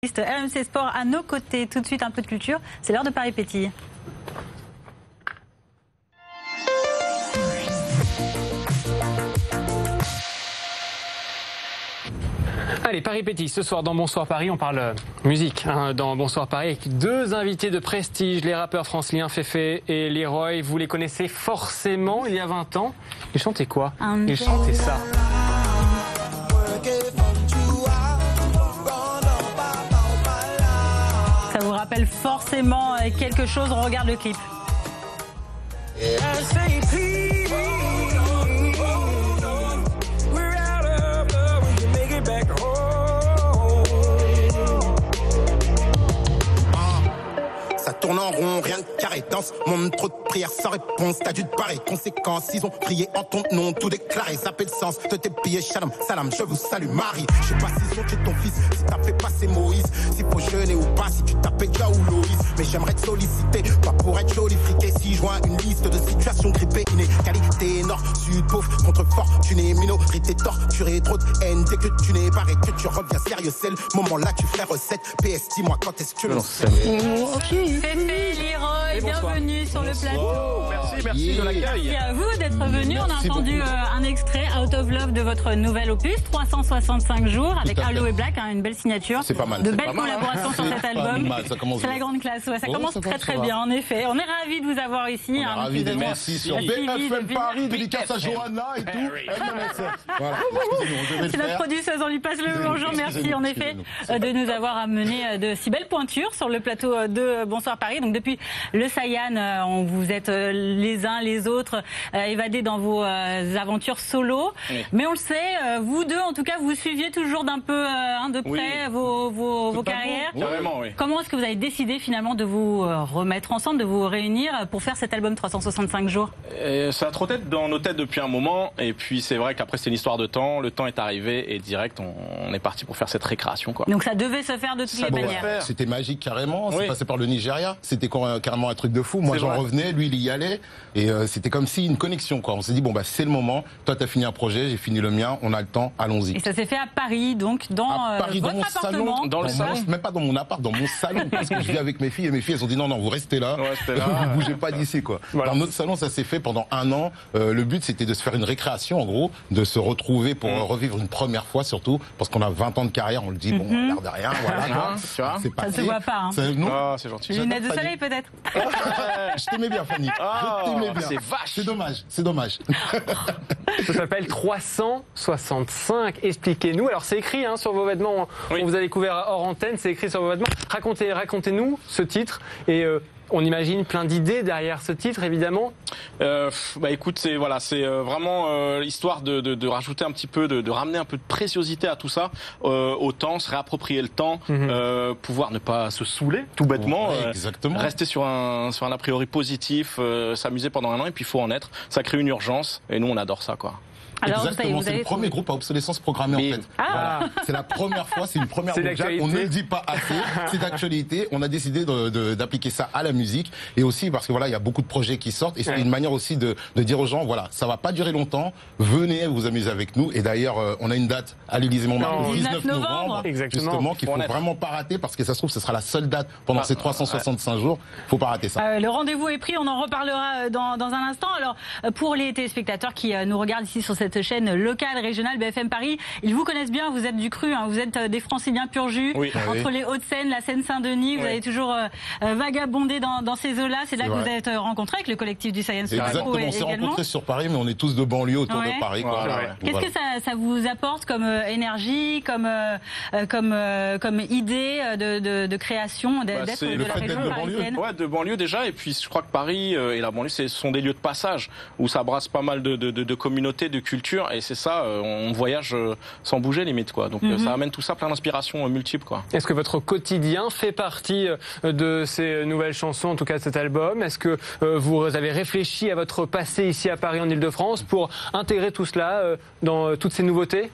RMC Sport à nos côtés. Tout de suite, un peu de culture. C'est l'heure de Paris Pétille. Allez, Paris Pétille, ce soir dans Bonsoir Paris, on parle musique. Dans Bonsoir Paris, avec deux invités de prestige, les rappeurs franciliens Féfé et Leroy. Vous les connaissez forcément il y a 20 ans. Ils chantaient quoi? Ils chantaient ça. Ça vous rappelle forcément quelque chose, on regarde le clip. Ça tourne en rond, rien de carré. Dans ce monde, trop de prières sans réponse. T'as dû te barrer, conséquence. Ils ont prié en ton nom, tout déclaré. Zappé le sens de tes billets. Shalom, salam, je vous salue, Marie. Je sais pas si son ton fils, si t'as fait passer Moïse. Si faut jeûner ou pas, si tu t'appelles Ja ou Loïs. Mais j'aimerais te solliciter, pas pour être joli friqué. Si je vois une liste de situations grippées, inégalité, nord, sud, pauvre, contre fortuné, minorité, torturée, trop de haine. Dès que tu n'es barré, que tu reviens sérieux, c'est le moment là, tu fais recette. PS, dis-moi quand est-ce que tu le sais. Féfé, Leroy, bienvenue sur le plateau. Merci de l'accueil. Merci à vous d'être venus. On a entendu un extrait, Out of Love, de votre nouvel opus, 365 jours, avec Allo et Black, une belle signature. C'est pas mal. De belles collaborations sur cet album. C'est la grande classe. Ouais, ça commence très bien, en effet. On est ravis de vous avoir ici. On est ravis d'être ici sur BFM Paris, dédicace à Johanna et tout. Voilà. C'est notre produceuse, on lui passe le bonjour. Merci en effet de nous avoir amené de si belles pointures sur le plateau de Bonsoir Paris. Donc depuis le Sayan, on vous êtes les uns les autres évadés dans vos aventures solo. Oui. Mais on le sait, vous deux en tout cas, vous suiviez toujours d'un peu de près vos carrières. Carrément, oui. Comment est-ce que vous avez décidé finalement de vous remettre ensemble, de vous réunir pour faire cet album 365 jours? Ça a trotté dans nos têtes depuis un moment, et puis c'est vrai qu'après c'est une histoire de temps, le temps est arrivé et direct on est parti pour faire cette récréation, quoi. Donc ça devait se faire de toutes les manières. C'était magique carrément, c'est passé par le Nigeria, c'était carrément un truc de fou. Moi j'en revenais, lui il y allait, et c'était comme si une connexion, quoi. On s'est dit bon bah c'est le moment, toi t'as fini un projet, j'ai fini le mien, on a le temps, allons-y. Et ça s'est fait à Paris, donc dans Paris, votre appartement. Dans le salon, même pas dans mon appart, dans mon salon, parce que je vis avec mes filles, et mes filles elles ont dit non vous restez là, vous bougez pas d'ici, quoi. Voilà. Dans notre salon ça s'est fait pendant un an. Le but c'était de se faire une récréation en gros, de se retrouver pour revivre une première fois surtout, parce qu'on a 20 ans de carrière, on le dit, bon on regarde rien, voilà. C'est parti. Ça se voit pas. C'est gentil. Lunettes de soleil peut-être. Je t'aimais bien Fanny. Je t'aimais bien. C'est vache. C'est dommage. Ça s'appelle 365. Expliquez-nous. Alors c'est écrit sur vos vêtements. On vous a découvert hors antenne. C'est écrit sur vos vêtements. Racontez-nous ce titre et on imagine plein d'idées derrière ce titre, évidemment. Écoute, c'est vraiment l'histoire de rajouter un petit peu, de ramener un peu de préciosité à tout ça, au temps, se réapproprier le temps, pouvoir ne pas se saouler, tout bêtement, rester sur un a priori positif, s'amuser pendant un an, et puis il faut en être. Ça crée une urgence, et nous on adore ça, quoi. Alors, exactement, c'est le premier groupe à obsolescence programmée en fait. Voilà. C'est la première fois, c'est une première mondiale, on ne le dit pas assez, c'est d'actualité. On a décidé d'appliquer ça à la musique, et aussi parce que voilà, il y a beaucoup de projets qui sortent, et c'est une manière aussi de dire aux gens, voilà, ça va pas durer longtemps, venez vous amuser avec nous. Et d'ailleurs, on a une date à l'Élysée-Montmartre le 19 novembre, justement, qu'il faut vraiment pas rater, parce que ça se trouve, ce sera la seule date pendant ces 365 jours. Faut pas rater ça. Le rendez-vous est pris, on en reparlera dans un instant. Alors, pour les téléspectateurs qui nous regardent ici sur cette chaîne locale, régionale, BFM Paris, ils vous connaissent bien, vous êtes du cru, vous êtes des Franciliens pur jus, entre les Hauts-de-Seine, la Seine-Saint-Denis, vous avez toujours vagabondé dans ces eaux-là, c'est là que vous êtes rencontrés avec le collectif du Science. Exactement, on s'est rencontrés sur Paris, mais on est tous de banlieue autour de Paris. Qu'est-ce que ça vous apporte comme énergie, comme idée de création, d'être de la région parisienne? De banlieue déjà, et puis je crois que Paris et la banlieue, ce sont des lieux de passage, où ça brasse pas mal de communautés, de cultures, et c'est ça, on voyage sans bouger limite, quoi. Donc ça amène tout ça, plein d'inspirations multiples, quoi. Est-ce que votre quotidien fait partie de ces nouvelles chansons, en tout cas de cet album? Est-ce que vous avez réfléchi à votre passé ici à Paris, en Ile-de-France, pour intégrer tout cela dans toutes ces nouveautés?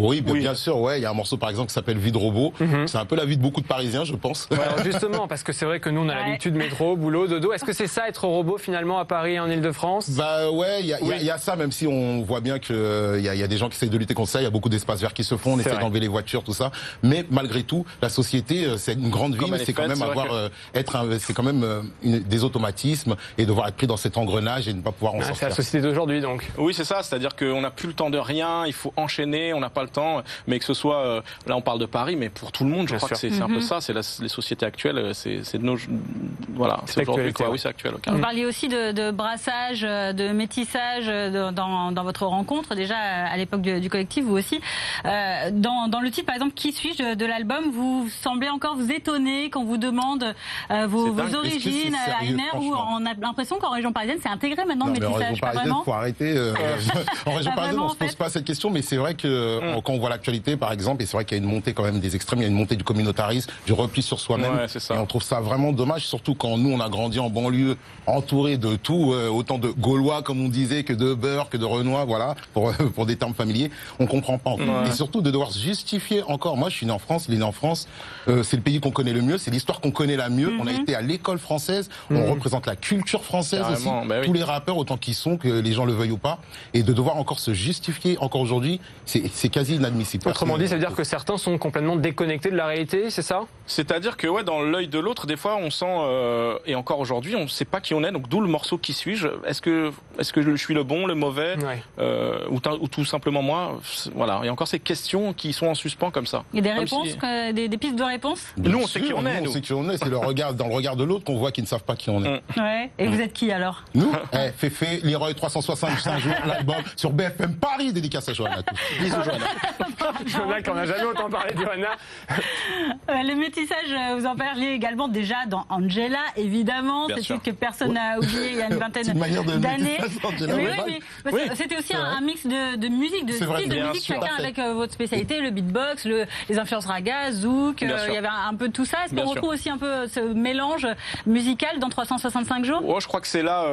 Oui, bien sûr, ouais. Il y a un morceau par exemple qui s'appelle Vie de robot. C'est un peu la vie de beaucoup de Parisiens, je pense. Ouais, alors justement, parce que c'est vrai que nous on a l'habitude métro, boulot, dodo. Est-ce que c'est ça être robot finalement à Paris et en Ile-de-France? Bah ouais, il y a ça, même si on voit bien que il y a des gens qui essayent de lutter contre ça. Il y a beaucoup d'espaces verts qui se font, on essaie d'enlever les voitures, tout ça. Mais malgré tout, la société, c'est une grande ville, c'est quand même c'est quand même des automatismes et devoir être pris dans cet engrenage et ne pas pouvoir en sortir. C'est la société d'aujourd'hui donc. Oui, c'est ça, c'est-à-dire qu'on n'a plus le temps de rien, il faut enchaîner, on n'a pas le temps, mais que ce soit, là on parle de Paris, mais pour tout le monde, je crois que c'est un peu ça, c'est les sociétés actuelles, c'est de nos... Voilà, c'est aujourd'hui quoi, oui c'est actuel. Vous parliez aussi de brassage, de métissage dans votre rencontre, déjà à l'époque du collectif, vous aussi. Dans le titre par exemple, Qui suis-je de l'album, vous semblez encore vous étonner quand on vous demande vos origines à une ère où on a l'impression qu'en région parisienne c'est intégré maintenant le métissage. En région parisienne, faut arrêter. En région parisienne, on se pose pas cette question, mais c'est vrai que quand on voit l'actualité, par exemple, et c'est vrai qu'il y a une montée quand même des extrêmes, il y a une montée du communautarisme, du repli sur soi-même, et on trouve ça vraiment dommage, surtout quand nous on a grandi en banlieue, entouré de tout, autant de Gaulois comme on disait que de beurre, que de Renois, voilà, pour des termes familiers, on comprend pas. Et surtout de devoir se justifier encore. Moi, je suis né en France, il est né en France, c'est le pays qu'on connaît le mieux, c'est l'histoire qu'on connaît la mieux. On a été à l'école française, on représente la culture française aussi. Tous les rappeurs, autant qu'ils sont, que les gens le veuillent ou pas, et de devoir encore se justifier encore aujourd'hui, c'est quasi inadmissible. Autrement dit, ça veut dire que certains sont complètement déconnectés de la réalité, c'est ça? C'est-à-dire que dans l'œil de l'autre, des fois, on sent, et encore aujourd'hui, on ne sait pas qui on est. Donc d'où le morceau Qui suis-je? Est-ce que je suis le bon, le mauvais, ou tout simplement moi? Voilà, il y a encore ces questions qui sont en suspens comme ça. Il y a des réponses, des pistes de réponses? Nous, on sait qui on est. On sait qui on est. C'est dans le regard de l'autre qu'on voit qu'ils ne savent pas qui on est. Ouais. Et vous êtes qui alors? Nous, Féfé, Leroy 365 jours, l'album sur BFM Paris, dédicace à Johanna. Bisous Johanna. Johanna, qu'on n'a jamais autant parlé de Johanna. Le métissage, vous en parliez également déjà dans Angela, évidemment. C'est celui que personne n'a oublié il y a une vingtaine d'années. Oui, c'était aussi un mix de musique, de styles de musique, chacun avec votre spécialité, le beatbox, les influences raga, zouk, il y avait un peu de tout ça. Est-ce qu'on retrouve aussi un peu ce mélange musical dans 365 jours? Je crois que c'est là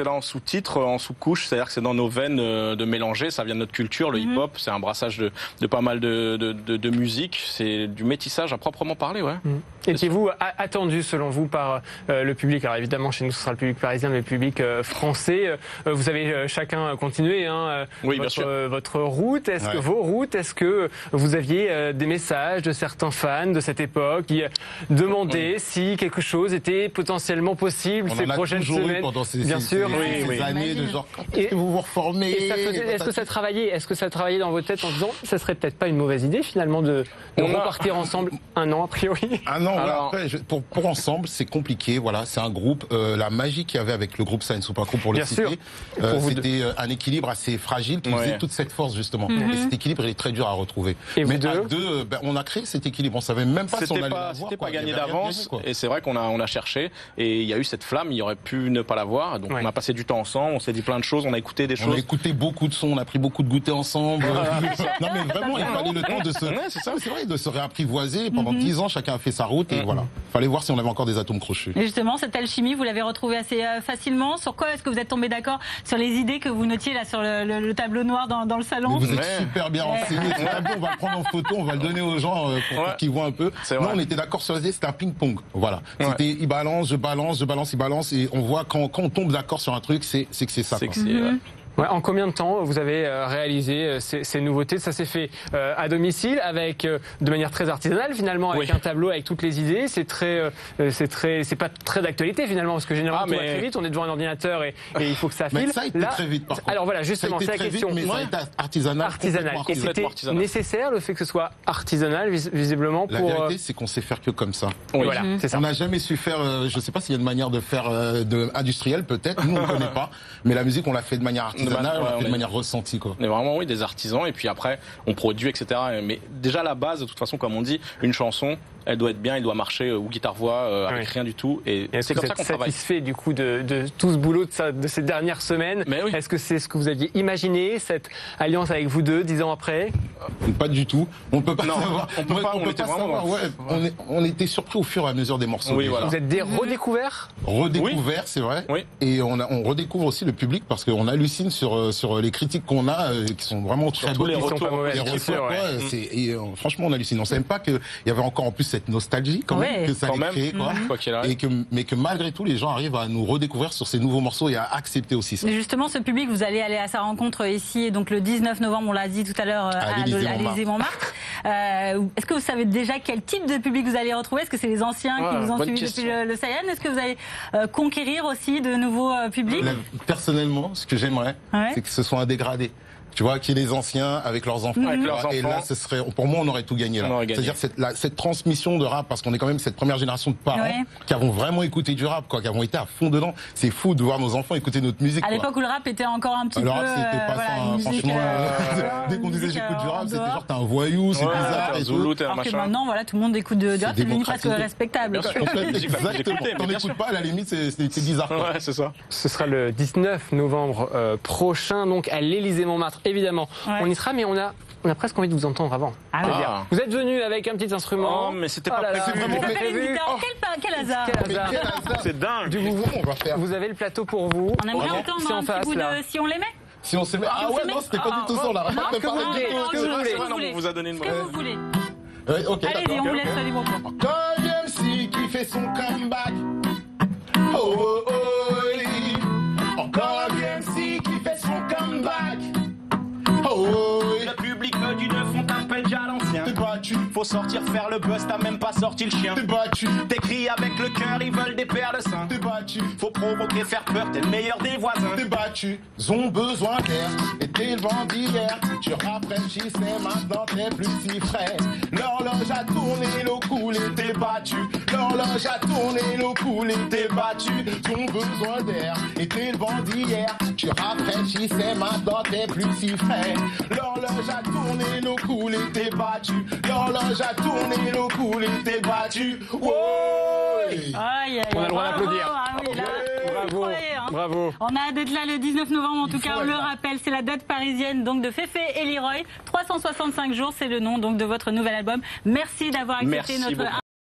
en sous-titre, en sous-couche, c'est-à-dire que c'est dans nos veines de mélanger, ça vient de notre culture, le hip-hop, c'est un brassage de pas mal de musique, c'est du métissage à proprement parler, Étiez-vous attendu, selon vous, par le public? Alors évidemment, chez nous, ce sera le public parisien, mais le public français. Vous avez chacun continué votre route. Est-ce que vos routes, est-ce que vous aviez des messages de certains fans de cette époque qui demandaient si quelque chose était potentiellement possible ces prochaines semaines? Pendant ces années de genre, est-ce que vous vous reformez? Est-ce que ça travaillait dans votre tête en disant, ça serait peut-être pas une mauvaise idée finalement de repartir ensemble un an a priori? Un an. Après, pour ensemble, c'est compliqué. Voilà, c'est un groupe. La magie qu'il y avait avec le groupe Science Supergroup, pour le citer, c'était un équilibre assez fragile qui faisait toute cette force justement. Et cet équilibre, il est très dur à retrouver. Mais à deux, on a créé cet équilibre. On savait même pas si on allait l'avoir. C'était pas gagné d'avance. Et c'est vrai qu'on a cherché. Et il y a eu cette flamme. Il aurait pu ne pas l'avoir. Donc on a passé du temps ensemble. On s'est dit plein de choses. On a écouté des choses. On a écouté beaucoup de sons. On a pris beaucoup de goûters ensemble. Non mais vraiment, il fallait le temps de se réapprivoiser. Pendant 10 ans, chacun a fait sa route. Et voilà. Fallait voir si on avait encore des atomes crochus. Et justement, cette alchimie, vous l'avez retrouvée assez facilement. Sur quoi est-ce que vous êtes tombé d'accord? Sur les idées que vous notiez là sur le tableau noir dans le salon? Mais vous êtes super bien renseigné. Ce tableau, on va le prendre en photo, on va le donner aux gens pour qu'ils voient un peu. Non, on était d'accord sur les idées, c'était un ping-pong. Voilà. C'était il balance, je balance, il balance. Et on voit quand on tombe d'accord sur un truc, c'est que c'est ça. En combien de temps vous avez réalisé ces nouveautés? Ça s'est fait à domicile, de manière très artisanale finalement, avec un tableau avec toutes les idées. C'est pas très d'actualité finalement, parce que généralement tout va très vite. On est devant un ordinateur et il faut que ça file. Mais ça a été très vite par contre. Alors voilà, justement, c'est la question. Mais ça a été artisanal. Et c'était nécessaire le fait que ce soit artisanal visiblement pour. La vérité, c'est qu'on sait faire que comme ça. Voilà, c'est ça. On n'a jamais su faire. Je sais pas s'il y a une manière de faire industrielle peut-être. Nous on ne connaît pas. Mais la musique, on l'a fait de manière artisanale. De manière ressentie quoi. On est vraiment des artisans et puis après on produit etc. Mais déjà la base de toute façon comme on dit, une chanson elle doit être bien, elle doit marcher ou guitare-voix avec rien du tout. Et c'est comme ça qu'on travaille. Est-ce que vous êtes satisfait du coup de tout ce boulot de ces dernières semaines? Est-ce que c'est ce que vous aviez imaginé, cette alliance avec vous deux 10 ans après? Pas du tout. On ne peut pas savoir. On peut pas savoir. On était surpris au fur et à mesure des morceaux. Vous êtes redécouverts? Redécouverts, c'est vrai. Et on redécouvre aussi le public parce qu'on hallucine sur les critiques qu'on a, qui sont vraiment très bonnes. Les retours, franchement, on hallucine. On savait pas qu'il y avait encore en plus cette nostalgie quand même, que ça allait créer, quoi. Mais que malgré tout, les gens arrivent à nous redécouvrir sur ces nouveaux morceaux et à accepter aussi ça. Mais justement, ce public, vous allez aller à sa rencontre ici, donc le 19 novembre, on l'a dit tout à l'heure, à l'Élysée-Montmartre. Est-ce que vous savez déjà quel type de public vous allez retrouver? Est-ce que c'est les anciens qui vous ont suivi depuis le Sayan? Est-ce que vous allez conquérir aussi de nouveaux publics? Personnellement, ce que j'aimerais, c'est que ce soit un dégradé. Tu vois, qu'il y ait les anciens avec leurs enfants. Et là, ce serait, pour moi, on aurait tout gagné. C'est-à-dire cette transmission de rap, parce qu'on est quand même cette première génération de parents qui avons vraiment écouté du rap, quoi, qui avons été à fond dedans. C'est fou de voir nos enfants écouter notre musique. À l'époque où le rap était encore un petit peu. Le rap, c'était pas ça, franchement. Dès qu'on disait j'écoute du rap, c'était genre t'es un voyou, c'est bizarre. Alors que maintenant, voilà, tout le monde écoute du rap, c'est devenu presque respectable. Exactement. T'en écoutes pas, à la limite, c'est bizarre. Ouais, c'est ça. Ce sera le 19 novembre prochain, donc à l'Élysée-Montmartre. Évidemment, on y sera, mais on a presque envie de vous entendre avant. Vous êtes venu avec un petit instrument. Oh, mais c'était pas prévu. Quel hasard. C'est dingue. Vous avez le plateau pour vous. On aimerait entendre un petit bout de Si on l'aimait. Si on s'aimait. Ah ouais, non, c'était pas du tout ça. On a Ce que vous vous a donné une Ce que vous voulez. Allez-y, on vous laisse libre. Encore MC qui fait son comeback. Oh oh oh. Encore MC qui fait son comeback. Oh, le public veut du neuf, on t'appelle déjà l'ancien. T'es battu. Faut sortir faire le buzz, t'as même pas sorti le chien. T'es battu. T'écris avec le cœur, ils veulent des paires de seins. T'es battu. Faut provoquer, faire peur, t'es le meilleur des voisins. T'es battu. Ils ont besoin d'air. Et t'es le vent d'hier. Tu rafraîchissais, maintenant t'es plus si frais. L'horloge a tourné, l'eau coulée, t'es battu. L'horloge a tourné, l'eau coulée, t'es battu. Ils ont besoin d'air. Et t'es le vent d'hier. Tu rafraîchissais, maintenant t'es plus si frais. L'horloge a tourné, l'eau coulée, t'es battu. L'horloge a tourné, l'eau coulée, t'es battu. On a le droit d'applaudir. Bravo. On a hâte d'être là le 19 novembre, en tout cas, on le rappelle, c'est la date parisienne donc de Féfé et Leroy. 365 jours, c'est le nom donc de votre nouvel album. Merci d'avoir accepté notre